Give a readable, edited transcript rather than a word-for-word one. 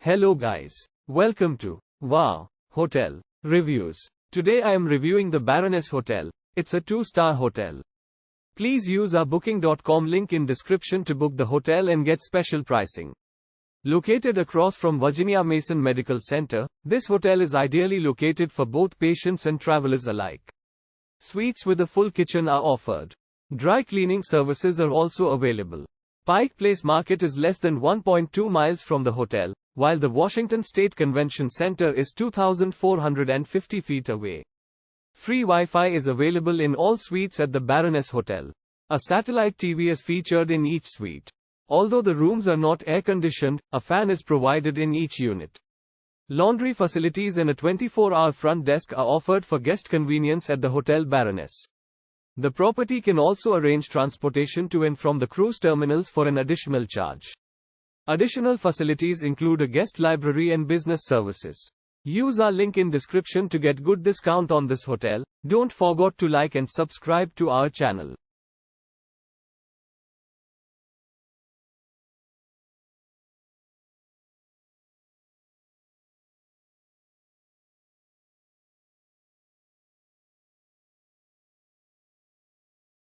Hello guys. Welcome to Wow Hotel Reviews. Today I am reviewing the Baroness Hotel. It's a 2-star hotel. Please use our booking.com link in description to book the hotel and get special pricing. Located across from Virginia Mason Medical Center, this hotel is ideally located for both patients and travelers alike. Suites with a full kitchen are offered. Dry cleaning services are also available. Pike Place Market is less than 1.2 miles from the hotel, while the Washington State Convention Center is 2,450 feet away. Free Wi-Fi is available in all suites at the Baroness Hotel. A satellite TV is featured in each suite. Although the rooms are not air-conditioned, a fan is provided in each unit. Laundry facilities and a 24-hour front desk are offered for guest convenience at the Hotel Baroness. The property can also arrange transportation to and from the cruise terminals for an additional charge. Additional facilities include a guest library and business services. Use our link in description to get good discount on this hotel. Don't forget to like and subscribe to our channel.